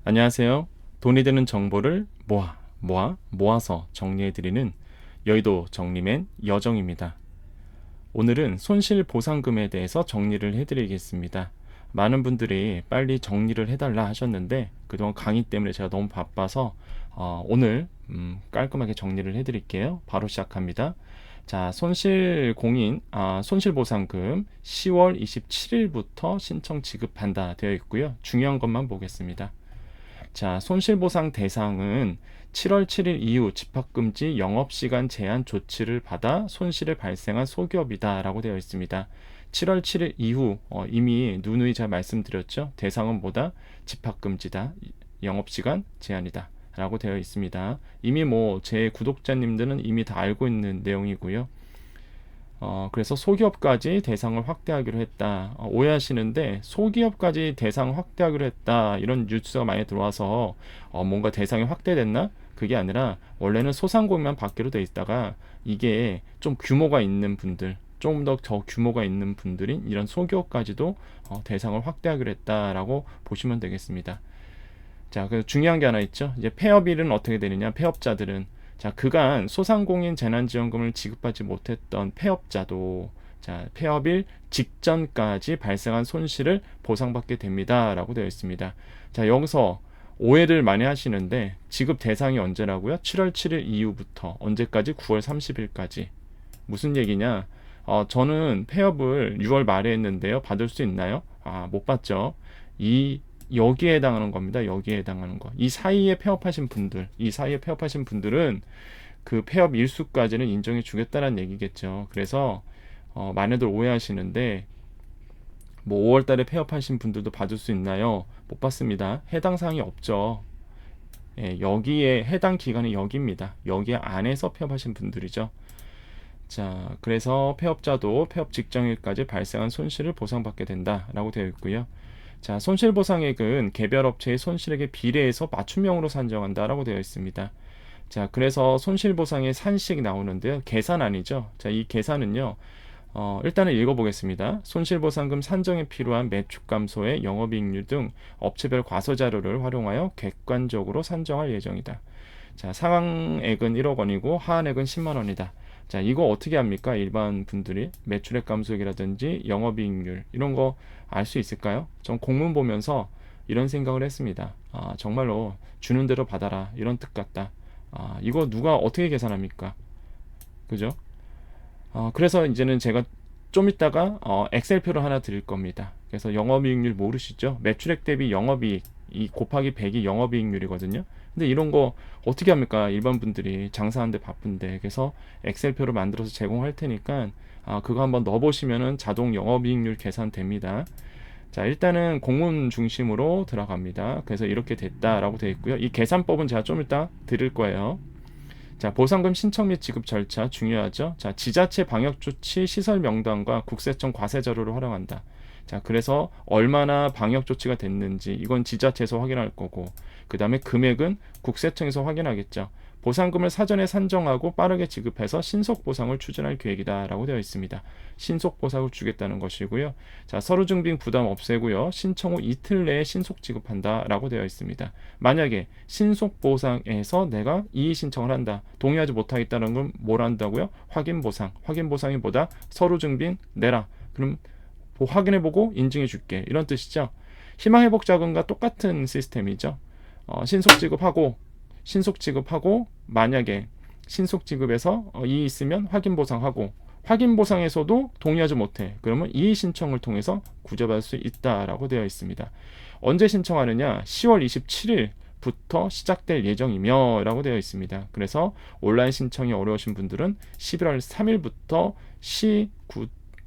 안녕하세요. 돈이 되는 정보를 모아서 정리해드리는 여의도 정리맨 여정입니다. 오늘은 손실보상금에 대해서 정리를 해드리겠습니다. 많은 분들이 빨리 정리를 해달라 하셨는데 그동안 강의 때문에 제가 너무 바빠서 오늘 깔끔하게 정리를 해드릴게요. 바로 시작합니다. 자, 손실보상금 10월 27일부터 신청 지급한다 되어 있고요. 중요한 것만 보겠습니다. 자, 손실보상 대상은 7월 7일 이후 집합금지 영업시간 제한 조치를 받아 손실이 발생한 소기업이다 라고 되어 있습니다. 7월 7일 이후 이미 누누이 제가 말씀드렸죠. 대상은 뭐다? 집합금지다. 영업시간 제한이다 라고 되어 있습니다. 이미 제 구독자님들은 이미 다 알고 있는 내용이고요. 그래서 소기업까지 대상을 확대하기로 했다. 오해하시는데 소기업까지 대상을 확대하기로 했다. 이런 뉴스가 많이 들어와서 뭔가 대상이 확대됐나? 그게 아니라 원래는 소상공인만 받기로 돼 있다가 이게 좀 규모가 있는 분들, 조금 더 규모가 있는 분들인 이런 소기업까지도 대상을 확대하기로 했다라고 보시면 되겠습니다. 자, 그 중요한 게 하나 있죠. 이제 폐업일은 어떻게 되느냐? 폐업자들은 자, 그간 소상공인 재난지원금을 지급받지 못했던 폐업자도 자, 폐업일 직전까지 발생한 손실을 보상받게 됩니다라고 되어 있습니다. 자, 여기서 오해를 많이 하시는데 지급 대상이 언제라고요? 7월 7일 이후부터 언제까지? 9월 30일까지. 무슨 얘기냐? 저는 폐업을 6월 말에 했는데요. 받을 수 있나요? 못 받죠. 여기에 해당하는 겁니다. 여기에 해당하는 거. 이 사이에 폐업하신 분들은 그 폐업 일수까지는 인정해 주겠다는 얘기겠죠. 그래서 많이들 오해하시는데 5월 달에 폐업하신 분들도 받을 수 있나요? 못 받습니다. 해당 사항이 없죠. 예, 여기에 해당 기간이 여기입니다. 여기 안에서 폐업하신 분들이죠. 자, 그래서 폐업자도 폐업 직전일까지 발생한 손실을 보상받게 된다라고 되어 있고요. 자, 손실보상액은 개별 업체의 손실액에 비례해서 맞춤형으로 산정한다라고 되어 있습니다. 자, 그래서 손실보상의 산식이 나오는데요. 계산 아니죠. 자, 이 계산은요. 일단은 읽어보겠습니다. 손실보상금 산정에 필요한 매출 감소의 영업이익률 등 업체별 과소 자료를 활용하여 객관적으로 산정할 예정이다. 자, 상한액은 1억 원이고 하한액은 10만 원이다. 자, 이거 어떻게 합니까? 일반 분들이 매출액 감소액이라든지 영업이익률 이런 거 알 수 있을까요? 전 공문 보면서 이런 생각을 했습니다. 정말로 주는 대로 받아라 이런 뜻 같다. 이거 누가 어떻게 계산합니까? 그죠? 그래서 이제는 제가 좀 이따가 엑셀표를 하나 드릴 겁니다. 그래서 영업이익률 모르시죠? 매출액 대비 영업이익 이 곱하기 100이 영업이익률이거든요. 근데 이런 거 어떻게 합니까? 일반 분들이 장사하는데 바쁜데. 그래서 엑셀표를 만들어서 제공할 테니까 그거 한번 넣어보시면은 자동 영업이익률 계산됩니다. 자, 일단은 공문 중심으로 들어갑니다. 그래서 이렇게 됐다라고 되어 있고요. 이 계산법은 제가 좀 이따 드릴 거예요. 자, 보상금 신청 및 지급 절차 중요하죠. 자, 지자체 방역조치 시설 명단과 국세청 과세 자료를 활용한다. 자, 그래서 얼마나 방역조치가 됐는지 이건 지자체에서 확인할 거고, 그 다음에 금액은 국세청에서 확인하겠죠. 보상금을 사전에 산정하고 빠르게 지급해서 신속 보상을 추진할 계획이다라고 되어 있습니다. 신속 보상을 주겠다는 것이고요. 자, 서류 증빙 부담 없애고요. 신청 후 이틀 내에 신속 지급한다라고 되어 있습니다. 만약에 신속 보상에서 내가 이의 신청을 한다. 동의하지 못하겠다는 건 뭘 한다고요? 확인 보상. 확인 보상이 뭐다? 서류 증빙 내라. 그럼 확인해보고 인증해줄게. 이런 뜻이죠. 희망회복자금과 똑같은 시스템이죠. 신속 지급하고 만약에 신속 지급에서 이의 있으면 확인 보상하고 확인 보상에서도 동의하지 못해. 그러면 이의 신청을 통해서 구제받을 수 있다라고 되어 있습니다. 언제 신청하느냐? 10월 27일부터 시작될 예정이며 라고 되어 있습니다. 그래서 온라인 신청이 어려우신 분들은 11월 3일부터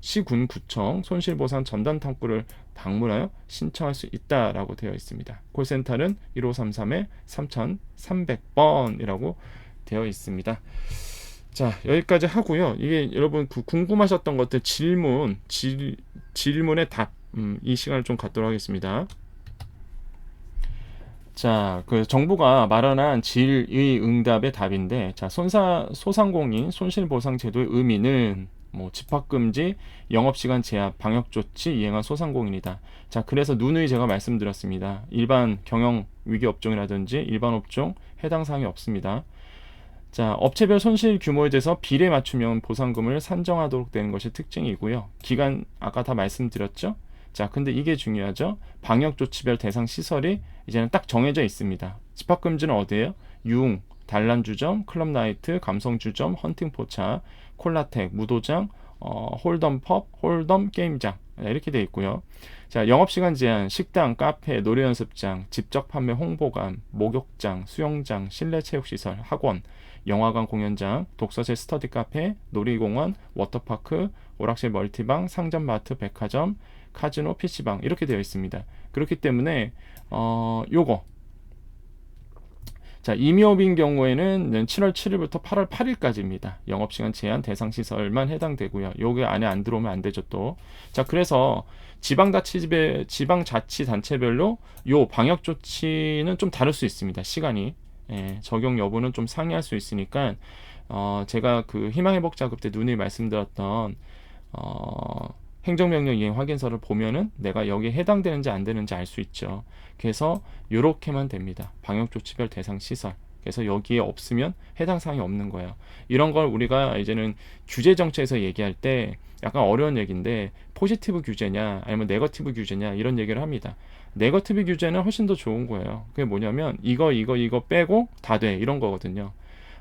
시군구청 손실보상 전담 탐구를 방문하여 신청할 수 있다라고 되어 있습니다. 콜센터는 1533-3300번이라고 되어 있습니다. 자, 여기까지 하고요. 이게 여러분 궁금하셨던 것들 질문의 답, 이 시간을 좀 갖도록 하겠습니다. 자, 그 정부가 마련한 질의 응답의 답인데, 자, 소상공인 손실보상 제도의 의미는 뭐 집합금지, 영업시간 제한, 방역조치 이행한 소상공인이다. 자, 그래서 누누이 제가 말씀드렸습니다. 일반 경영 위기업종이라든지 일반 업종 해당 사항이 없습니다. 자, 업체별 손실 규모에 대해서 비례 맞춤형 보상금을 산정하도록 되는 것이 특징이고요. 기간 아까 다 말씀드렸죠? 자, 근데 이게 중요하죠. 방역조치별 대상 시설이 이제는 딱 정해져 있습니다. 집합금지는 어디예요? 유흥, 단란주점, 클럽나이트, 감성주점, 헌팅포차, 콜라텍, 무도장, 홀덤 펍, 홀덤 게임장 이렇게 돼 있고요. 자, 영업시간 제한, 식당, 카페, 노래연습장, 직접 판매 홍보관, 목욕장, 수영장, 실내 체육시설, 학원, 영화관 공연장, 독서실 스터디 카페, 놀이공원, 워터파크, 오락실 멀티방, 상점마트, 백화점, 카지노, PC방 이렇게 되어 있습니다. 그렇기 때문에 요거 자, 임의업인 경우에는 7월 7일부터 8월 8일까지입니다. 영업시간 제한 대상 시설만 해당되고요. 요게 안에 안 들어오면 안 되죠 또. 자, 그래서 지방자치단체별로 요 방역 조치는 좀 다를 수 있습니다. 시간이. 예, 적용 여부는 좀 상이할 수 있으니까 제가 그 희망회복 자급 때 누누이 말씀드렸던 행정명령 이행 확인서를 보면은 내가 여기에 해당되는지 안 되는지 알 수 있죠. 그래서 이렇게만 됩니다. 방역조치별 대상 시설. 그래서 여기에 없으면 해당 사항이 없는 거예요. 이런 걸 우리가 이제는 규제 정책에서 얘기할 때 약간 어려운 얘기인데 포지티브 규제냐 아니면 네거티브 규제냐 이런 얘기를 합니다. 네거티브 규제는 훨씬 더 좋은 거예요. 그게 뭐냐면 이거 빼고 다 돼 이런 거거든요.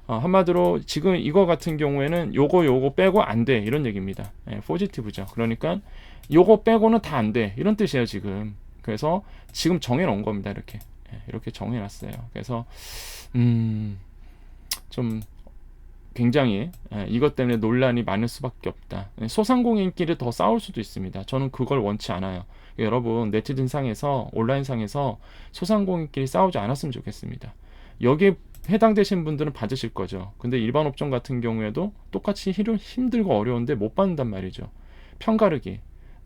한마디로 지금 이거 같은 경우에는 요거 빼고 안 돼 이런 얘기입니다. 예, 포지티브죠. 그러니까 요거 빼고는 다 안 돼 이런 뜻이에요 지금. 그래서 지금 정해놓은 겁니다. 이렇게 이렇게 정해놨어요. 그래서 좀 굉장히 이것 때문에 논란이 많을 수밖에 없다. 소상공인끼리 더 싸울 수도 있습니다. 저는 그걸 원치 않아요. 여러분 네티즌 상에서 온라인 상에서 소상공인끼리 싸우지 않았으면 좋겠습니다. 여기에 해당되신 분들은 받으실 거죠. 근데 일반 업종 같은 경우에도 똑같이 힘들고 어려운데 못 받는단 말이죠. 편가르기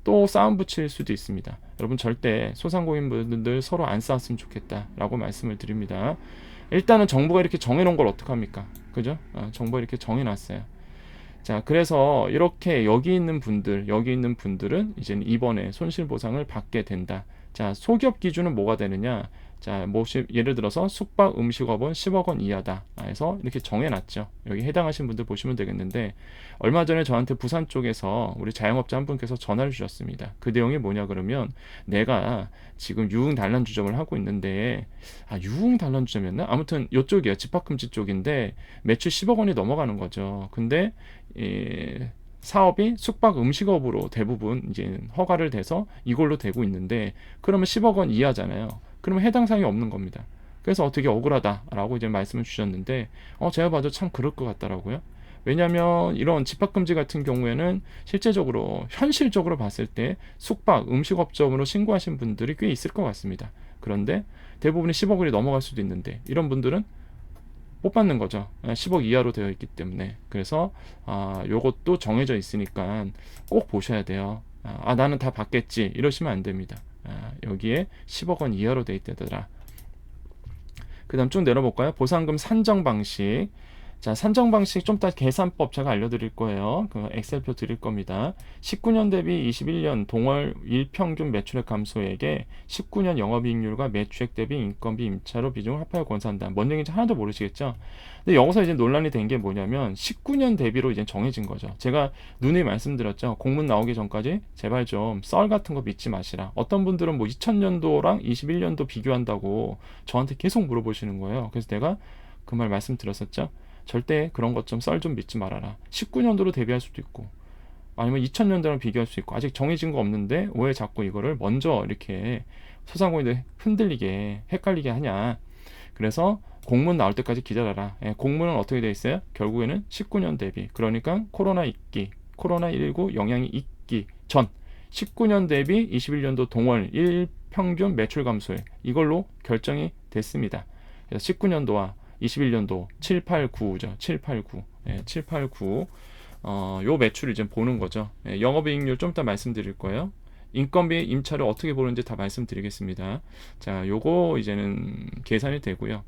또 싸움 붙일 수도 있습니다. 여러분 절대 소상공인 분들 서로 안 싸웠으면 좋겠다라고 말씀을 드립니다. 일단은 정부가 이렇게 정해놓은 걸 어떡합니까? 그죠? 정부가 이렇게 정해놨어요. 자, 그래서 이렇게 여기 있는 분들은 이제는 이번에 손실보상을 받게 된다. 자, 소기업 기준은 뭐가 되느냐? 자, 뭐 예를 들어서 숙박 음식업은 10억 원 이하다. 해서 이렇게 정해놨죠. 여기 해당하신 분들 보시면 되겠는데 얼마 전에 저한테 부산 쪽에서 우리 자영업자 한 분께서 전화를 주셨습니다. 그 내용이 뭐냐 그러면 내가 지금 유흥 단란주점을 하고 있는데 유흥 단란주점이었나? 아무튼 이쪽이요. 집합금지 쪽인데 매출 10억 원이 넘어가는 거죠. 근데 사업이 숙박 음식업으로 대부분 이제 허가를 대서 이걸로 되고 있는데 그러면 10억 원 이하잖아요. 그러면 해당 사항이 없는 겁니다. 그래서 어떻게 억울하다라고 이제 말씀을 주셨는데 제가 봐도 참 그럴 것 같더라고요. 왜냐하면 이런 집합금지 같은 경우에는 실제적으로 현실적으로 봤을 때 숙박 음식업점으로 신고하신 분들이 꽤 있을 것 같습니다. 그런데 대부분이 10억 원이 넘어갈 수도 있는데 이런 분들은 못 받는 거죠. 10억 이하로 되어 있기 때문에. 그래서 요것도 정해져 있으니까 꼭 보셔야 돼요. 나는 다 받겠지 이러시면 안 됩니다. 여기에 10억 원 이하로 돼 있다더라. 그 다음 쭉 내려볼까요? 보상금 산정 방식. 자, 산정 방식 좀 이따 계산법 제가 알려드릴 거예요. 그 엑셀표 드릴 겁니다. 19년 대비 21년 동월 일평균 매출액 감소액에 19년 영업이익률과 매출액 대비 인건비 임차료 비중을 합하여 권산다. 뭔 얘기인지 하나도 모르시겠죠? 근데 여기서 이제 논란이 된 게 뭐냐면 19년 대비로 이제 정해진 거죠. 제가 누누이 말씀드렸죠. 공문 나오기 전까지 제발 좀 썰 같은 거 믿지 마시라. 어떤 분들은 뭐 2000년도랑 21년도 비교한다고 저한테 계속 물어보시는 거예요. 그래서 내가 그 말 말씀드렸었죠. 절대 그런 것 좀 썰 좀 믿지 말아라. 19년도로 대비할 수도 있고 아니면 2000년도랑 비교할 수 있고 아직 정해진 거 없는데 왜 자꾸 이거를 먼저 이렇게 소상공인들 흔들리게 헷갈리게 하냐. 그래서 공문 나올 때까지 기다려라. 공문은 어떻게 돼 있어요? 결국에는 19년 대비 그러니까 코로나19 영향이 있기 전 19년 대비 21년도 동월 일평균 매출 감소액 이걸로 결정이 됐습니다. 그래서 19년도와 21년도 789죠. 789. 789. 요 매출을 이제 보는 거죠. 영업이익률 좀 이따 말씀드릴 거예요. 인건비 임차료 어떻게 보는지 다 말씀드리겠습니다. 자, 요거 이제는 계산이 되고요.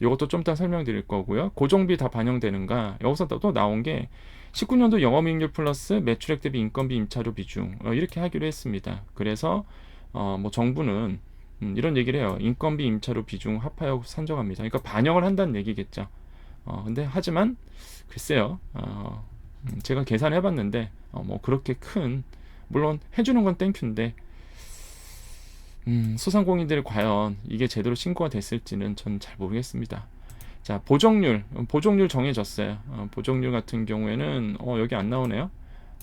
이것도 좀 이따 설명드릴 거고요. 고정비 다 반영되는가? 여기서 또 나온 게 19년도 영업이익률 플러스 매출액 대비 인건비 임차료 비중 이렇게 하기로 했습니다. 그래서 뭐 정부는 이런 얘기를 해요. 인건비 임차료 비중 합하여 산정합니다. 그러니까 반영을 한다는 얘기겠죠. 근데 하지만 글쎄요. 제가 계산해봤는데 뭐 그렇게 큰 물론 해주는 건 땡큐인데 소상공인들이 과연 이게 제대로 신고가 됐을지는 전 잘 모르겠습니다. 자, 보정률 정해졌어요. 보정률 같은 경우에는 여기 안 나오네요.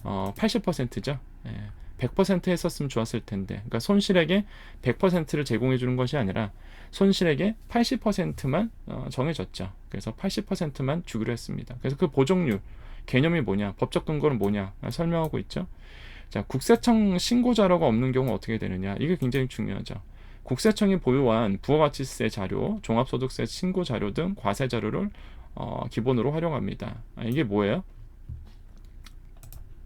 80%죠. 예, 100% 했었으면 좋았을 텐데. 그러니까 손실액의 100%를 제공해 주는 것이 아니라 손실액의 80%만 정해졌죠. 그래서 80%만 주기로 했습니다. 그래서 그 보정률 개념이 뭐냐, 법적 근거는 뭐냐 설명하고 있죠. 자, 국세청 신고 자료가 없는 경우 어떻게 되느냐? 이게 굉장히 중요하죠. 국세청이 보유한 부가가치세 자료, 종합소득세 신고 자료 등 과세 자료를 기본으로 활용합니다. 이게 뭐예요?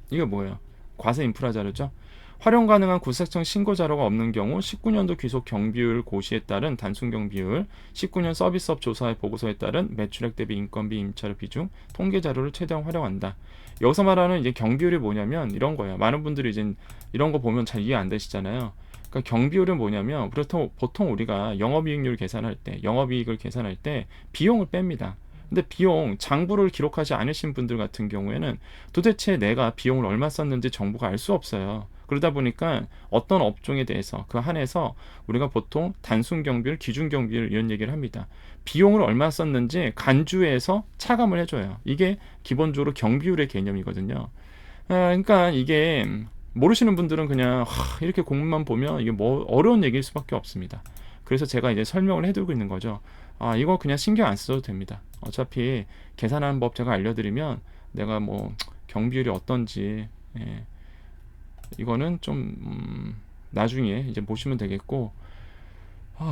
이게 뭐예요? 과세 인프라 자료죠. 활용 가능한 국세청 신고 자료가 없는 경우 19년도 귀속 경비율 고시에 따른 단순 경비율, 19년 서비스업 조사의 보고서에 따른 매출액 대비 인건비 임차료 비중 통계 자료를 최대한 활용한다. 여기서 말하는 이제 경비율이 뭐냐면 이런 거예요. 많은 분들이 이제 이런 거 보면 잘 이해 안 되시잖아요. 그러니까 경비율은 뭐냐면 보통 우리가 영업이익률 계산할 때, 영업이익을 계산할 때 비용을 뺍니다. 근데 비용 장부를 기록하지 않으신 분들 같은 경우에는 도대체 내가 비용을 얼마 썼는지 정보가 알 수 없어요. 그러다 보니까 어떤 업종에 대해서 그 한해서 우리가 보통 단순 경비율, 기준 경비율 이런 얘기를 합니다. 비용을 얼마 썼는지 간주해서 차감을 해줘요. 이게 기본적으로 경비율의 개념이거든요. 그러니까 이게 모르시는 분들은 그냥 이렇게 공문만 보면 이게 뭐 어려운 얘기일 수밖에 없습니다. 그래서 제가 이제 설명을 해드리고 있는 거죠. 이거 그냥 신경 안 써도 됩니다. 어차피 계산하는 법 제가 알려드리면 내가 뭐 경비율이 어떤지 이거는 좀 나중에 이제 보시면 되겠고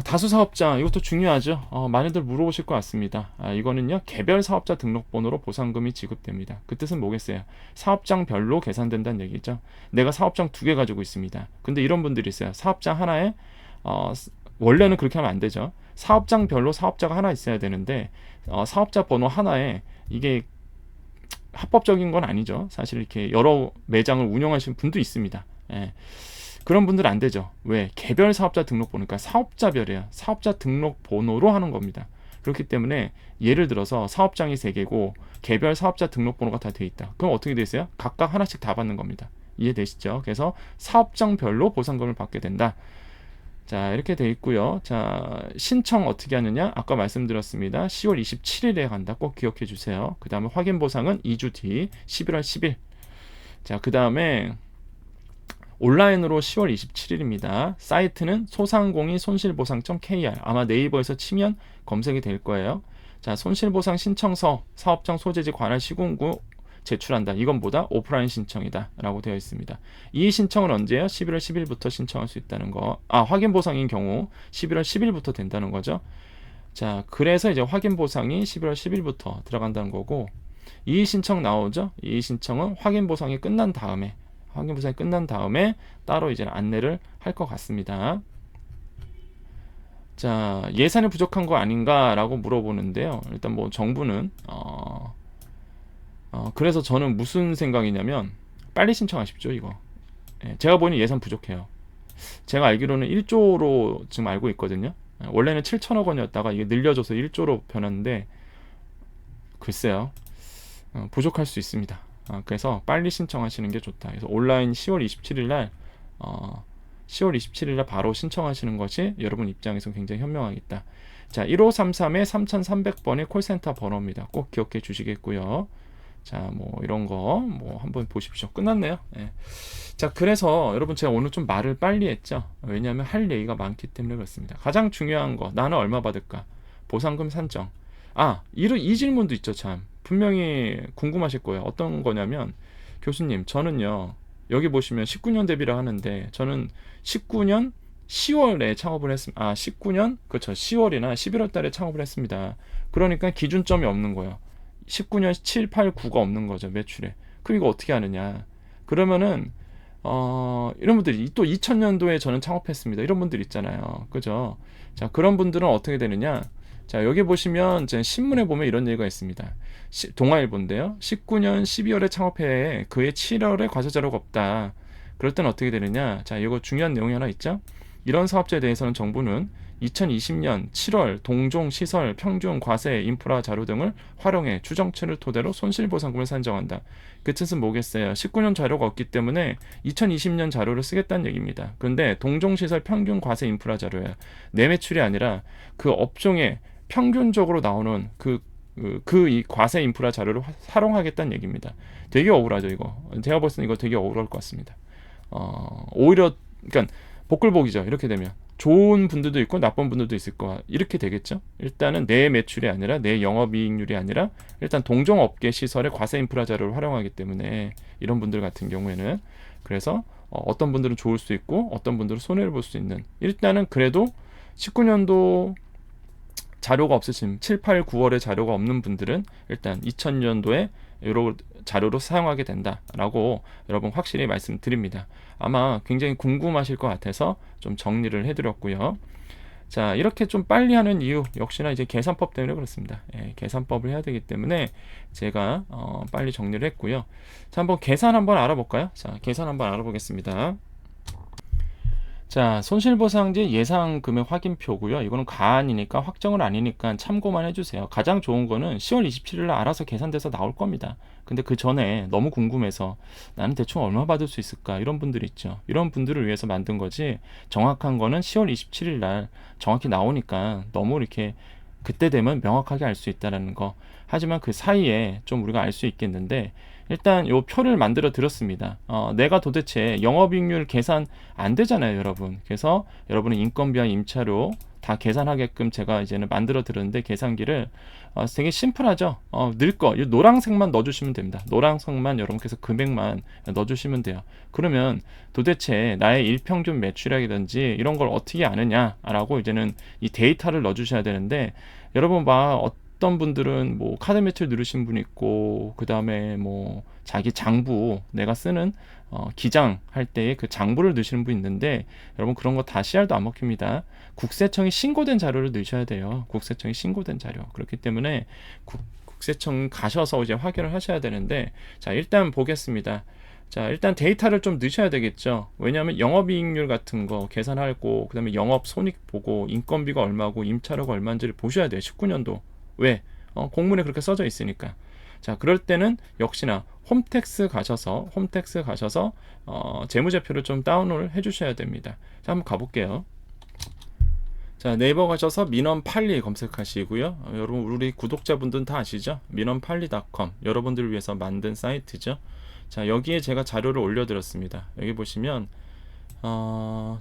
다수 사업자 이것도 중요하죠. 많이들 물어보실 것 같습니다. 이거는요 개별 사업자 등록번호로 보상금이 지급됩니다. 그 뜻은 뭐겠어요? 사업장별로 계산된다는 얘기죠. 내가 사업장 2개 가지고 있습니다. 근데 이런 분들이 있어요. 사업장 하나에 원래는 그렇게 하면 안 되죠. 사업장별로 사업자가 하나 있어야 되는데 사업자 번호 하나에 이게 합법적인 건 아니죠. 사실 이렇게 여러 매장을 운영하시는 분도 있습니다. 예. 그런 분들은 안 되죠. 왜? 개별 사업자 등록번호, 그러니까 사업자별이에요. 사업자 등록번호로 하는 겁니다. 그렇기 때문에 예를 들어서 사업장이 3개고 개별 사업자 등록번호가 다 돼 있다. 그럼 어떻게 돼 있어요? 각각 하나씩 다 받는 겁니다. 이해되시죠? 그래서 사업장별로 보상금을 받게 된다. 자, 이렇게 돼 있고요. 자, 신청 어떻게 하느냐? 아까 말씀드렸습니다. 10월 27일에 간다. 꼭 기억해 주세요. 그 다음에 확인 보상은 2주 뒤 11월 10일. 자, 그 다음에 온라인으로 10월 27일입니다. 사이트는 소상공인손실보상.kr. 아마 네이버에서 치면 검색이 될 거예요. 자, 손실보상 신청서 사업장 소재지 관할 시군구 제출한다. 이건 보다 오프라인 신청이다 라고 되어 있습니다. 이 신청은 언제요? 11월 10일부터 신청할 수 있다는 거. 확인 보상인 경우 11월 10일부터 된다는 거죠. 자, 그래서 이제 확인 보상이 11월 10일부터 들어간다는 거고, 이 신청 나오죠? 이 신청은 확인 보상이 끝난 다음에 따로 이제 안내를 할 것 같습니다. 자, 예산이 부족한 거 아닌가라고 물어보는데요. 일단 뭐 정부는 그래서 저는 무슨 생각이냐면 빨리 신청하십시오. 이거 제가 보니 예산 부족해요. 제가 알기로는 1조로 지금 알고 있거든요. 원래는 7천억 원이었다가 이게 늘려져서 1조로 변했는데 글쎄요, 부족할 수 있습니다. 그래서 빨리 신청하시는 게 좋다. 그래서 온라인 10월 27일 날 10월 27일 날 바로 신청하시는 것이 여러분 입장에서 굉장히 현명하겠다. 자, 1533에 3300번의 콜센터 번호입니다. 꼭 기억해 주시겠고요. 자, 뭐 이런 거 뭐 한번 보십시오. 끝났네요. 네. 자, 그래서 여러분 제가 오늘 좀 말을 빨리 했죠. 왜냐하면 할 얘기가 많기 때문에 그렇습니다. 가장 중요한 거, 나는 얼마 받을까? 보상금 산정. 이 질문도 있죠. 참 분명히 궁금하실 거예요. 어떤 거냐면, 교수님 저는요 여기 보시면 19년 대비를 하는데 저는 19년 10월에 창업을 했습니다. 19년 그렇죠. 10월이나 11월 달에 창업을 했습니다. 그러니까 기준점이 없는 거예요. 19년 7, 8, 9가 없는 거죠. 매출에. 그럼 이거 어떻게 하느냐? 그러면은 이런 분들이 또 2000년도에 저는 창업했습니다. 이런 분들 있잖아요. 그죠? 자, 그런 분들은 어떻게 되느냐? 자, 여기 보시면 이제 신문에 보면 이런 얘기가 있습니다. 동아일보인데요. 19년 12월에 창업해 그해 7월에 과세 자료가 없다. 그럴 땐 어떻게 되느냐? 자, 이거 중요한 내용이 하나 있죠. 이런 사업자에 대해서는 정부는 2020년 7월 동종 시설 평균 과세 인프라 자료 등을 활용해 추정치를 토대로 손실보상금을 산정한다. 그 뜻은 뭐겠어요? 19년 자료가 없기 때문에 2020년 자료를 쓰겠다는 얘기입니다. 그런데 동종 시설 평균 과세 인프라 자료야. 내 매출이 아니라 그 업종에 평균적으로 나오는 이 과세 인프라 자료를 활용하겠다는 얘기입니다. 되게 억울하죠, 이거. 제가 볼 때는 이거 되게 억울할 것 같습니다. 오히려, 그러니까 복글복이죠. 이렇게 되면. 좋은 분들도 있고 나쁜 분들도 있을 거야. 이렇게 되겠죠. 일단은 내 매출이 아니라 내 영업이익률이 아니라 일단 동종업계 시설의 과세 인프라 자료를 활용하기 때문에 이런 분들 같은 경우에는 그래서 어떤 분들은 좋을 수 있고 어떤 분들은 손해를 볼 수 있는 일단은 그래도 19년도 자료가 없으신 7, 8, 9월에 자료가 없는 분들은 일단 2000년도에 여러 자료로 사용하게 된다라고 여러분 확실히 말씀드립니다. 아마 굉장히 궁금하실 것 같아서 좀 정리를 해드렸고요. 자, 이렇게 좀 빨리 하는 이유 역시나 이제 계산법 때문에 그렇습니다. 계산법을 해야 되기 때문에 제가 빨리 정리를 했고요. 자, 한번 계산 한번 알아볼까요? 자, 계산 한번 알아보겠습니다. 자, 손실보상제 예상 금액 확인표고요. 이거는 가안이니까 확정은 아니니까 참고만 해주세요. 가장 좋은 거는 10월 27일 날 알아서 계산돼서 나올 겁니다. 근데 그 전에 너무 궁금해서 나는 대충 얼마 받을 수 있을까 이런 분들 있죠. 이런 분들을 위해서 만든 거지 정확한 거는 10월 27일 날 정확히 나오니까 너무 이렇게 그때 되면 명확하게 알 수 있다는 거. 하지만 그 사이에 좀 우리가 알 수 있겠는데 일단 요 표를 만들어 드렸습니다. 내가 도대체 영업이익률 계산 안 되잖아요, 여러분. 그래서 여러분은 인건비와 임차료 다 계산하게끔 제가 이제는 만들어 드렸는데 계산기를 되게 심플하죠. 늘 거, 이 노란색만 넣어주시면 됩니다. 노란색만 여러분께서 금액만 넣어주시면 돼요. 그러면 도대체 나의 일평균 매출액이든지 이런 걸 어떻게 아느냐라고 이제는 이 데이터를 넣어주셔야 되는데 여러분 어떤 분들은 뭐 카드 매출 누르신 분 있고 그 다음에 뭐 자기 장부 내가 쓰는 기장 할 때에 그 장부를 넣으시는 분 있는데 여러분 그런 거 다 CR도 안 먹힙니다. 국세청이 신고된 자료를 넣으셔야 돼요. 국세청이 신고된 자료. 그렇기 때문에 국세청 가셔서 이제 확인을 하셔야 되는데 자, 일단 보겠습니다. 자, 일단 데이터를 좀 넣으셔야 되겠죠. 왜냐하면 영업이익률 같은 거 계산하고 그 다음에 영업 손익 보고 인건비가 얼마고 임차료가 얼마인지를 보셔야 돼요. 19년도. 왜? 공문에 그렇게 써져 있으니까. 자, 그럴 때는 역시나 홈택스 가셔서 재무제표를 좀 다운로드 해주셔야 됩니다. 자, 한번 가볼게요. 자, 네이버 가셔서 민원팔리 검색하시고요. 여러분 우리 구독자분들은 다 아시죠? 민원팔리.com 여러분들을 위해서 만든 사이트죠. 자, 여기에 제가 자료를 올려드렸습니다. 여기 보시면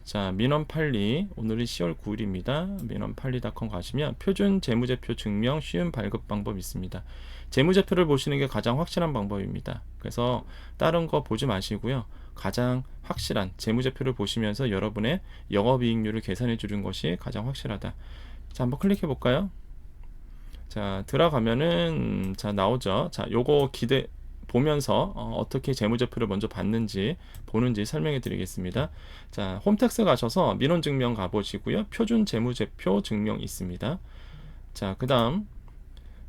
자, 민원팔리 오늘이 10월 9일입니다. 민원팔리.com 가시면 표준 재무제표 증명 쉬운 발급 방법이 있습니다. 재무제표를 보시는 게 가장 확실한 방법입니다. 그래서 다른 거 보지 마시고요. 가장 확실한 재무제표를 보시면서 여러분의 영업이익률을 계산해 주는 것이 가장 확실하다. 자, 한번 클릭해 볼까요? 자, 들어가면은 자, 나오죠. 자, 요거 보면서 어떻게 재무제표를 먼저 받는지 보는지 설명해 드리겠습니다. 자, 홈택스 가셔서 민원증명 가보시고요. 표준 재무제표 증명 있습니다. 자, 그 다음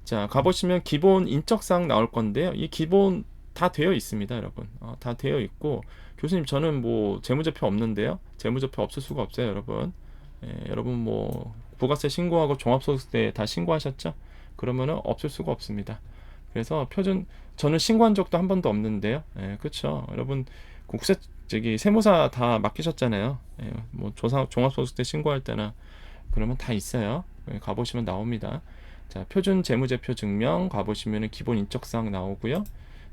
자, 가보시면 기본 인적사항 나올 건데요. 이 기본 다 되어 있습니다, 여러분. 다 되어 있고 교수님 저는 뭐 재무제표 없는데요. 재무제표 없을 수가 없어요, 여러분. 여러분 뭐 부가세 신고하고 종합소득세 다 신고하셨죠? 그러면은 없을 수가 없습니다. 그래서 저는 신고한 적도 한 번도 없는데요. 그렇죠. 여러분 세무사 다 맡기셨잖아요. 뭐 종합소득세 신고할 때나 그러면 다 있어요. 가보시면 나옵니다. 자, 표준 재무제표 증명 가보시면 기본 인적사항 나오고요.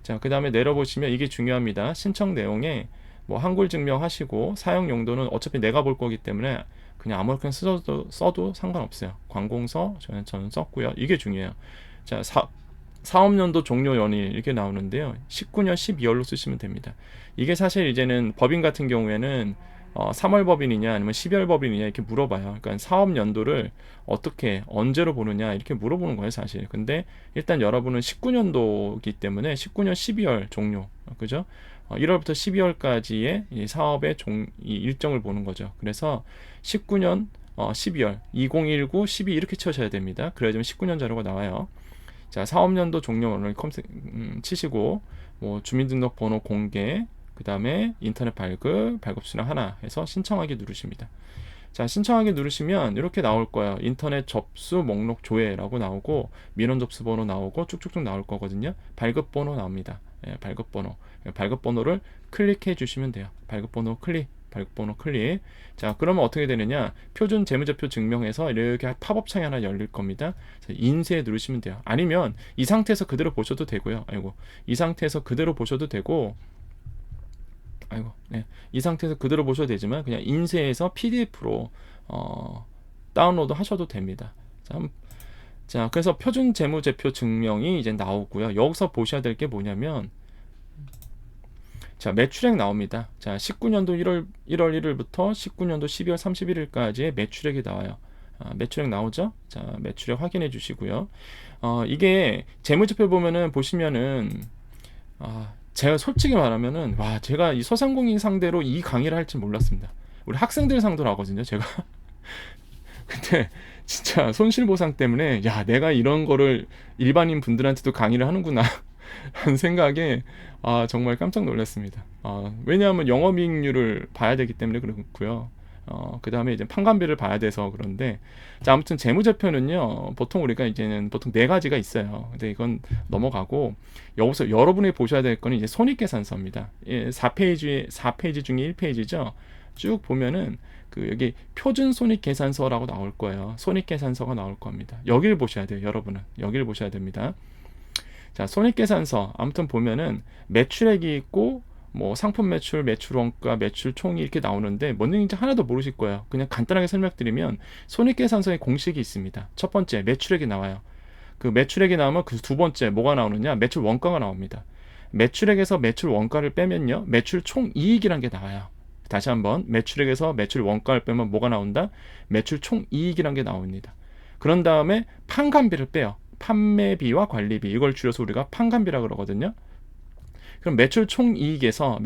자, 그 다음에 내려보시면 이게 중요합니다. 신청 내용에 뭐 한글 증명하시고 사용 용도는 어차피 내가 볼 거기 때문에 그냥 아무렇게나 써도 상관없어요. 관공서 저는 썼고요. 이게 중요해요. 자, 사업연도 종료 연일 이렇게 나오는데요. 19년 12월로 쓰시면 됩니다. 이게 사실 이제는 법인 같은 경우에는 3월 법인이냐 아니면 12월 법인이냐 이렇게 물어봐요. 그러니까 사업 연도를 어떻게 언제로 보느냐 이렇게 물어보는 거예요, 사실. 근데 일단 여러분은 19년도이기 때문에 19년 12월 종료, 그죠? 1월부터 12월까지의 이 사업의 이 일정을 보는 거죠. 그래서 19년 12월 2019 12 이렇게 치셔야 됩니다. 그래야지만 19년 자료가 나와요. 자, 사업연도 종료를 치시고 뭐 주민등록번호 공개, 그 다음에 인터넷 발급 수량 하나 해서 신청하기 누르십니다. 자, 신청하기 누르시면 이렇게 나올 거예요. 인터넷 접수 목록 조회라고 나오고 민원 접수 번호 나오고 쭉쭉쭉 나올 거거든요. 발급 번호 나옵니다. 예, 발급 번호를 클릭해 주시면 돼요. 발급 번호 클릭. 자, 그러면 어떻게 되느냐? 표준 재무제표 증명해서 이렇게 팝업 창이 하나 열릴 겁니다. 인쇄 누르시면 돼요. 아니면 이 상태에서 그대로 보셔도 되고요. 이 상태에서 그대로 보셔도 되고, 이 상태에서 그대로 보셔도 되지만 그냥 인쇄해서 PDF로 다운로드 하셔도 됩니다. 자, 그래서 표준 재무제표 증명이 이제 나오고요. 여기서 보셔야 될 게 뭐냐면, 자, 매출액 나옵니다. 자, 19년도 1월 1일부터 19년도 12월 31일까지의 매출액이 나와요. 매출액 나오죠? 자, 매출액 확인해 주시고요. 이게 재무제표 보면은 보시면은 제가 솔직히 말하면은 제가 이 소상공인 상대로 이 강의를 할 줄 몰랐습니다. 우리 학생들 상대로 하거든요, 제가. 근데 진짜 손실보상 때문에 내가 이런 거를 일반인 분들한테도 강의를 하는구나 하는 생각에 정말 깜짝 놀랐습니다. 왜냐하면 영업이익률을 봐야 되기 때문에 그렇고요. 그 다음에 이제 판관비를 봐야 돼서 그런데, 자, 아무튼 재무제표는요, 보통 우리가 이제는 보통 네 가지가 있어요. 근데 이건 넘어가고, 여기서 여러분이 보셔야 될 거는 이제 손익계산서입니다. 4페이지 중에 1페이지죠. 쭉 보면은 여기 표준 손익계산서라고 나올 거예요. 손익계산서가 나올 겁니다. 여기를 보셔야 돼요, 여러분은. 여기를 보셔야 됩니다. 자, 손익계산서 아무튼 보면은 매출액이 있고 뭐 상품 매출, 매출 원가, 매출 총이 이렇게 나오는데 뭔 얘기인지 하나도 모르실 거예요. 그냥 간단하게 설명드리면 손익계산서의 공식이 있습니다. 첫 번째 매출액이 나와요. 그 매출액이 나오면 그 두 번째 뭐가 나오느냐? 매출 원가가 나옵니다. 매출액에서 매출 원가를 빼면요, 매출 총이익이라는 게 나와요. 다시 한번, 매출액에서 매출 원가를 빼면 뭐가 나온다? 매출 총이익이라는 게 나옵니다. 그런 다음에 판관비를 빼요. 판매비와 관리비, 이걸 줄여서 우리가 판관비라 그러거든요. 그럼 매출 총이익에서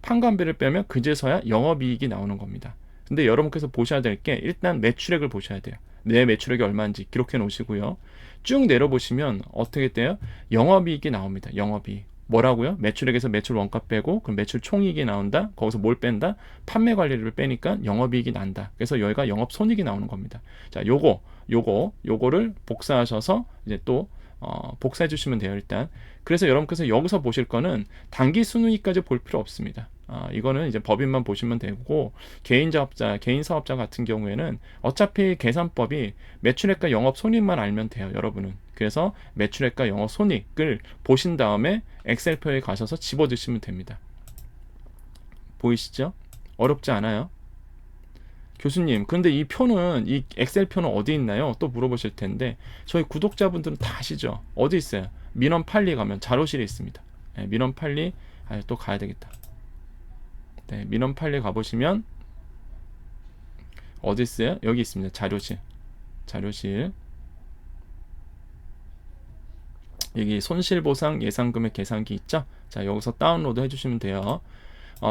판관비를 빼면 그제서야 영업이익이 나오는 겁니다. 근데 여러분께서 보셔야 될 게 일단 매출액을 보셔야 돼요. 내 매출액이 얼마인지 기록해 놓으시고요. 쭉 내려보시면 어떻게 돼요? 영업이익이 나옵니다. 영업이익. 뭐라고요? 매출액에서 매출 원가 빼고 그럼 매출 총이익이 나온다. 거기서 뭘 뺀다? 판매 관리비를 빼니까 영업이익이 난다. 그래서 여기가 영업손익이 나오는 겁니다. 자, 요거를 복사하셔서 이제 또 복사해 주시면 돼요, 일단. 그래서 여러분께서 여기서 보실 거는 단기 순이익까지 볼 필요 없습니다. 이거는 이제 법인만 보시면 되고, 개인 사업자 같은 경우에는 어차피 계산법이 매출액과 영업손익만 알면 돼요, 여러분은. 그래서 매출액과 영업손익을 보신 다음에 엑셀표에 가셔서 집어넣으시면 됩니다. 보이시죠? 어렵지 않아요. 교수님, 근데 이 엑셀표는 어디 있나요? 또 물어보실 텐데, 저희 구독자분들은 다 아시죠? 어디 있어요? 민원 판리 가면 자료실에 있습니다. 네, 민원 판리, 또 가야 되겠다. 네, 민원 판리 가보시면, 어디 있어요? 여기 있습니다. 자료실. 여기 손실보상 예상금액 계산기 있죠? 자, 여기서 다운로드 해주시면 돼요.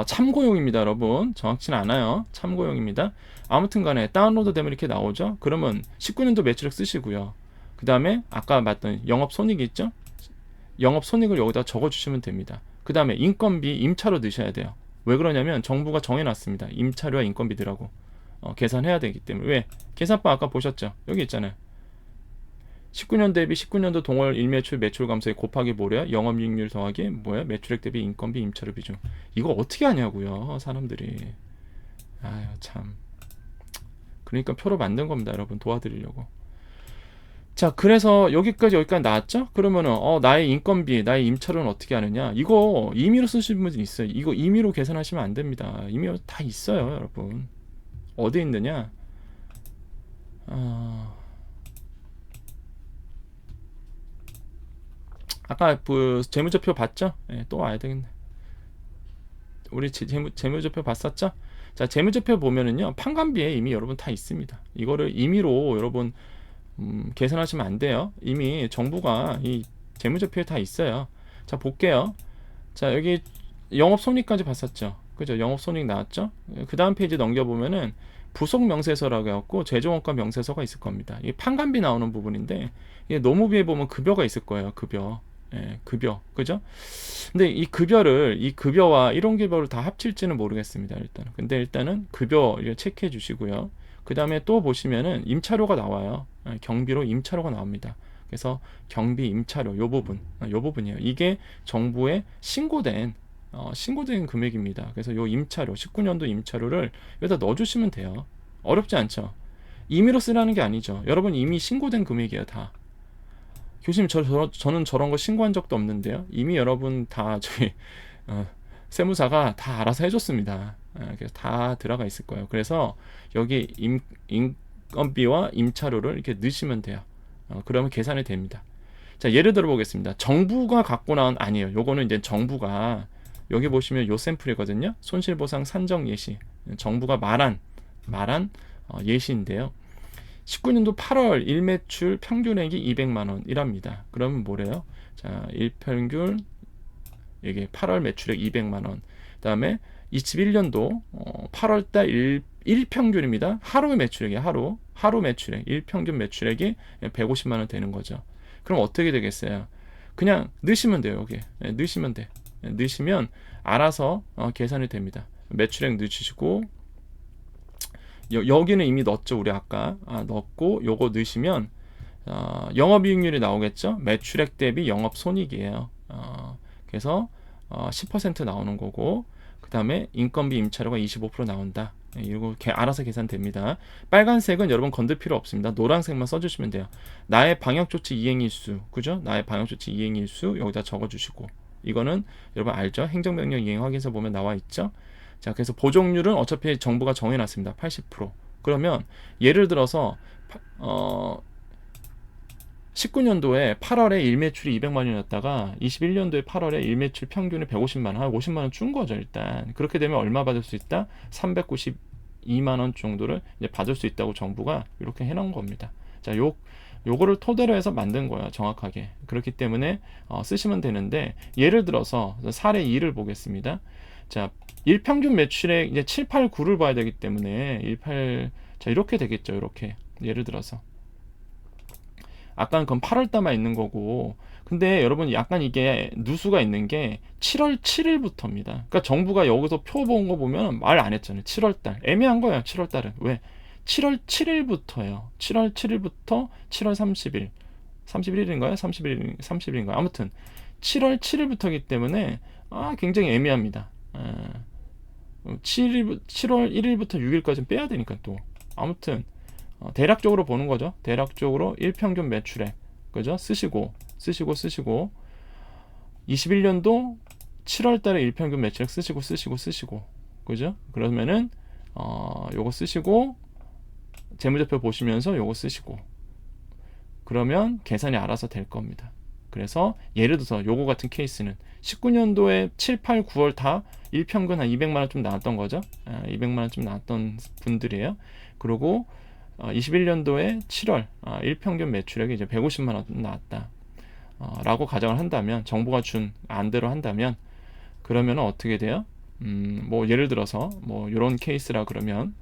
참고용입니다, 여러분. 정확치는 않아요. 참고용입니다. 아무튼 간에 다운로드 되면 이렇게 나오죠? 그러면 19년도 매출액 쓰시고요. 그 다음에 아까 봤던 영업손익이 있죠? 영업손익을 여기다 적어주시면 됩니다. 그 다음에 인건비 임차로 넣으셔야 돼요. 왜 그러냐면 정부가 정해놨습니다. 임차료와 인건비들하고 계산해야 되기 때문에. 왜? 계산법 아까 보셨죠? 여기 있잖아요. 19년 대비 19년도 동월 일매출 매출 감소에 곱하기 뭐래요? 영업이익률 더하기 뭐야? 매출액 대비 인건비 임차료 비중. 이거 어떻게 하냐고요, 사람들이. 아유, 참. 그러니까 표로 만든 겁니다, 여러분. 도와드리려고. 자, 그래서 여기까지 나왔죠? 그러면은 나의 인건비, 나의 임차료는 어떻게 하느냐? 이거 임의로 쓰시는 분이 있어요. 이거 임의로 계산하시면 안 됩니다. 임의로 다 있어요, 여러분. 어디 있느냐? 아까 그 재무제표 봤죠? 또 와야 되겠네. 우리 재무제표 봤었죠? 자, 재무제표 보면은요, 판관비에 이미 여러분 다 있습니다. 이거를 임의로 여러분 계산하시면 안 돼요. 이미 정부가 이 재무제표에 다 있어요. 자, 볼게요. 자, 여기 영업손익까지 봤었죠? 그죠? 영업손익 나왔죠? 그 다음 페이지 넘겨보면은 부속 명세서라고 해갖고 제조원가 명세서가 있을 겁니다. 이게 판관비 나오는 부분인데, 이게 노무비에 보면 급여가 있을 거예요. 급여. 예, 급여. 그죠? 근데 이 급여와 이론급여를 다 합칠지는 모르겠습니다. 일단은. 근데 일단은 급여 체크해 주시고요. 그 다음에 또 보시면은 임차료가 나와요. 예, 경비로 임차료가 나옵니다. 그래서 경비, 임차료, 요 부분이에요. 이게 정부에 신고된 금액입니다. 그래서 요 임차료, 19년도 임차료를 여기다 넣어주시면 돼요. 어렵지 않죠? 임의로 쓰라는 게 아니죠. 여러분 이미 신고된 금액이에요, 다. 교수님, 저는 저런 거 신고한 적도 없는데요. 이미 여러분 다 저희 세무사가 다 알아서 해줬습니다. 그래서 다 들어가 있을 거예요. 그래서 여기 인건비와 임차료를 이렇게 넣으시면 돼요. 그러면 계산이 됩니다. 자, 예를 들어 보겠습니다. 정부가 갖고 나온, 아니에요. 요거는 이제 정부가, 여기 보시면 요 샘플이거든요. 손실보상 산정 예시. 정부가 말한 예시인데요. 19년도 8월 일매출 평균액이 200만 원이랍니다. 그러면 뭐래요? 자, 일평균 이게 8월 매출액 200만 원. 그다음에 21년도 8월 달 일평균입니다. 하루 매출액이 하루 매출액, 일평균 매출액이 150만 원 되는 거죠. 그럼 어떻게 되겠어요? 그냥 넣으시면 돼요. 여기. 넣으시면 돼. 넣으시면 알아서 계산이 됩니다. 매출액 넣으시고, 여기는 이미 넣었죠. 우리 아까 넣었고, 요거 넣으시면 영업이익률이 나오겠죠. 매출액 대비 영업손익이에요. 그래서 10% 나오는 거고, 그 다음에 인건비 임차료가 25% 나온다. 이거 알아서 계산됩니다. 빨간색은 여러분 건들 필요 없습니다. 노란색만 써주시면 돼요. 나의 방역조치 이행일수, 그죠? 나의 방역조치 이행일수 여기다 적어주시고, 이거는 여러분 알죠? 행정명령 이행 확인서 보면 나와 있죠? 자, 그래서 보정률은 어차피 정부가 정해놨습니다. 80%. 그러면 예를 들어서 19년도에 8월에 일매출이 200만 원이었다가 21년도에 8월에 일매출 평균이 150만 원, 한 50만 원 준 거죠. 일단 그렇게 되면 얼마 받을 수 있다? 392만 원 정도를 이제 받을 수 있다고 정부가 이렇게 해놓은 겁니다. 자, 요거를 토대로 해서 만든 거예요. 정확하게. 그렇기 때문에 쓰시면 되는데, 예를 들어서 사례 2를 보겠습니다. 자, 일평균 매출액 이제 7, 8, 9를 봐야 되기 때문에 자, 이렇게 되겠죠. 이렇게. 예를 들어서 아까는 그건 8월 달만 있는 거고, 근데 여러분 약간 이게 누수가 있는 게 7월 7일부터입니다. 그러니까 정부가 여기서 표 본 거 보면 말 안 했잖아요. 7월 달. 애매한 거예요. 7월 달은. 왜? 7월 7일부터예요. 7월 7일부터 7월 30일. 31일인가요? 30일인가요? 아무튼 7월 7일부터이기 때문에 굉장히 애매합니다. 7월 1일부터 6일까지는 빼야 되니까 또. 아무튼 대략적으로 보는 거죠. 대략적으로 일평균 매출액, 그죠? 쓰시고 21년도 7월 달에 일평균 매출액 쓰시고, 그죠? 그러면은 요거 쓰시고, 재무제표 보시면서 요거 쓰시고, 그러면 계산이 알아서 될 겁니다. 그래서 예를 들어서 요거 같은 케이스는 19년도에 7, 8, 9월 다 일평균 한 200만 원 좀 나왔던 거죠. 200만 원 좀 나왔던 분들이에요. 그리고 21년도에 7월 일평균 매출액이 이제 150만 원 나왔다. 라고 가정을 한다면, 정부가 준 안대로 한다면, 그러면 어떻게 돼요? 뭐 예를 들어서 뭐 이런 케이스라 그러면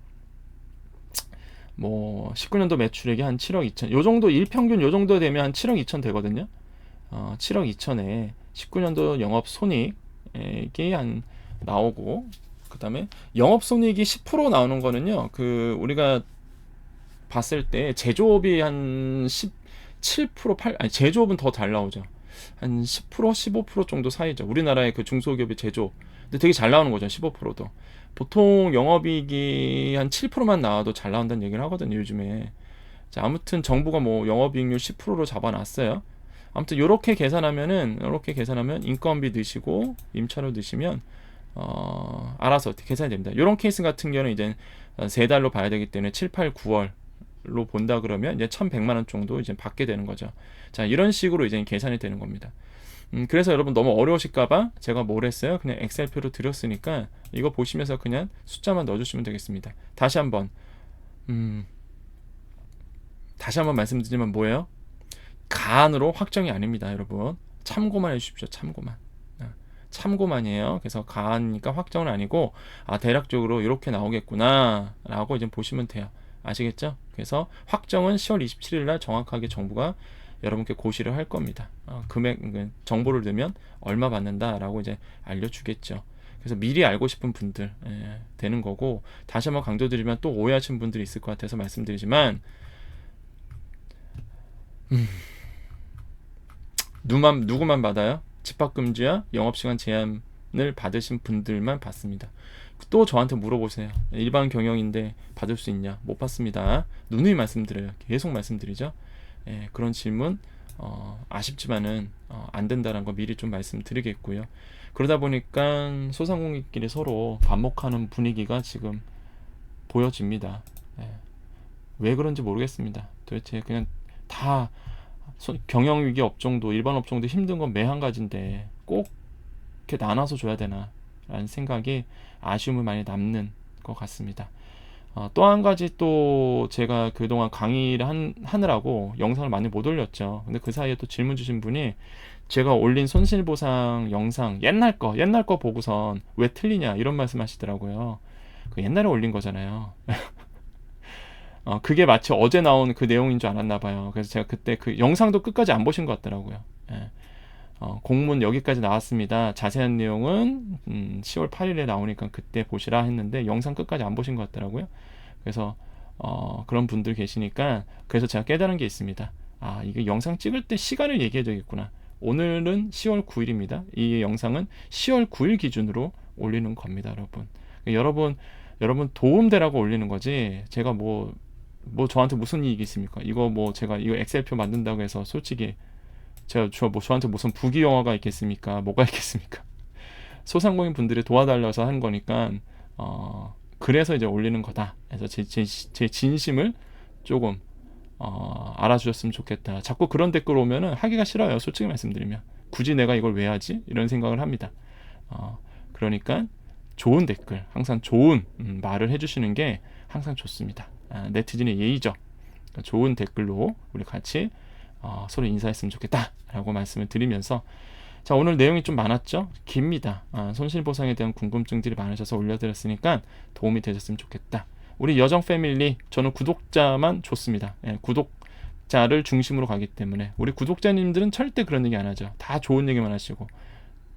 뭐 19년도 매출액이 한 7억 2천, 요 정도 일평균 요 정도 되면 한 7억 2천 되거든요. 7억 2천에 19년도 영업 손익이 한 나오고, 그다음에 영업 손익이 10% 나오는 거는요. 그 우리가 봤을 때 제조업이 한 17%, 제조업은 더 잘 나오죠. 한 10%, 15% 정도 사이죠. 우리나라의 그 중소기업의 제조업. 근데 되게 잘 나오는 거죠. 15%도. 보통 영업이익이 한 7%만 나와도 잘 나온다는 얘기를 하거든요, 요즘에. 자, 아무튼 정부가 뭐 영업이익률 10%로 잡아놨어요. 아무튼 요렇게 계산하면 인건비 넣으시고 임차료 넣으시면 알아서 계산이 됩니다. 이런 케이스 같은 경우는 이제 3달로 봐야 되기 때문에 7, 8, 9월로 본다 그러면 이제 1,100만 원 정도 이제 받게 되는 거죠. 자, 이런 식으로 이제 계산이 되는 겁니다. 그래서 여러분 너무 어려우실까봐 제가 뭘 했어요? 그냥 엑셀표로 드렸으니까 이거 보시면서 그냥 숫자만 넣어주시면 되겠습니다. 다시 한번 말씀드리면 뭐예요? 가안으로 확정이 아닙니다, 여러분. 참고만 해주십시오. 참고만. 참고만이에요. 그래서 가니까 확정은 아니고 대략적으로 이렇게 나오겠구나 라고 이제 보시면 돼요. 아시겠죠? 그래서 확정은 10월 27일 날 정확하게 정부가 여러분께 고시를 할 겁니다. 금액 정보를 넣으면 얼마 받는다라고 이제 알려주겠죠. 그래서 미리 알고 싶은 분들 되는 거고, 다시 한번 강조드리면 또 오해하신 분들이 있을 것 같아서 말씀드리지만 누구만 받아요? 집합금지와 영업시간 제한을 받으신 분들만 받습니다. 또 저한테 물어보세요. 일반 경영인데 받을 수 있냐? 못 받습니다. 누누이 말씀드려요. 계속 말씀드리죠. 그런 질문 아쉽지만은 안 된다는 거 미리 좀 말씀드리겠고요. 그러다 보니까 소상공인끼리 서로 반목하는 분위기가 지금 보여집니다. 왜 그런지 모르겠습니다. 도대체 그냥 다 경영위기 업종도 일반 업종도 힘든 건 매 한 가지인데 꼭 이렇게 나눠서 줘야 되나 라는 생각이 아쉬움을 많이 남는 것 같습니다. 또 한 가지 또 제가 그동안 강의를 하느라고 영상을 많이 못 올렸죠. 근데 그 사이에 또 질문 주신 분이 제가 올린 손실보상 영상 옛날 거 보고선 왜 틀리냐 이런 말씀 하시더라고요. 그 옛날에 올린 거잖아요. 그게 마치 어제 나온 그 내용인 줄 알았나 봐요. 그래서 제가 그때 그 영상도 끝까지 안 보신 것 같더라고요. 공문 여기까지 나왔습니다. 자세한 내용은 10월 8일에 나오니까 그때 보시라 했는데 영상 끝까지 안 보신 것 같더라고요. 그래서 그런 분들 계시니까 그래서 제가 깨달은 게 있습니다. 이게 영상 찍을 때 시간을 얘기해야 되겠구나. 오늘은 10월 9일입니다. 이 영상은 10월 9일 기준으로 올리는 겁니다, 여러분. 여러분 도움되라고 올리는 거지. 제가 뭐 저한테 무슨 이익이 있습니까? 이거 제가 이거 엑셀표 만든다고 해서 솔직히 저한테 무슨 부귀영화가 있겠습니까? 뭐가 있겠습니까? 소상공인 분들이 도와달라서 한 거니까 그래서 이제 올리는 거다. 그래서 제 진심을 조금 알아주셨으면 좋겠다. 자꾸 그런 댓글 오면은 하기가 싫어요. 솔직히 말씀드리면 굳이 내가 이걸 왜 하지? 이런 생각을 합니다. 그러니까 좋은 댓글, 항상 좋은 말을 해주시는 게 항상 좋습니다. 네티즌의 예의죠. 그러니까 좋은 댓글로 우리 같이 서로 인사했으면 좋겠다라고 말씀을 드리면서, 자, 오늘 내용이 좀 많았죠? 깁니다. 손실보상에 대한 궁금증들이 많으셔서 올려드렸으니까 도움이 되셨으면 좋겠다. 우리 여정 패밀리, 저는 구독자만 좋습니다. 구독자를 중심으로 가기 때문에 우리 구독자님들은 절대 그런 얘기 안 하죠. 다 좋은 얘기만 하시고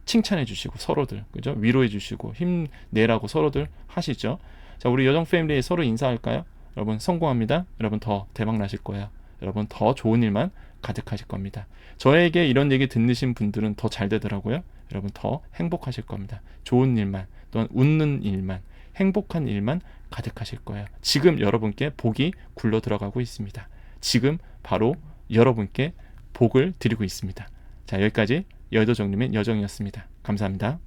칭찬해 주시고 서로들, 그죠? 위로해 주시고 힘내라고 서로들 하시죠. 자, 우리 여정 패밀리 서로 인사할까요? 여러분 성공합니다. 여러분 더 대박 나실 거예요. 여러분 더 좋은 일만 가득하실 겁니다. 저에게 이런 얘기 듣으신 분들은 더 잘 되더라고요. 여러분 더 행복하실 겁니다. 좋은 일만, 또한 웃는 일만, 행복한 일만 가득하실 거예요. 지금 여러분께 복이 굴러 들어가고 있습니다. 지금 바로 여러분께 복을 드리고 있습니다. 자, 여기까지 여의도정님의 여정이었습니다. 감사합니다.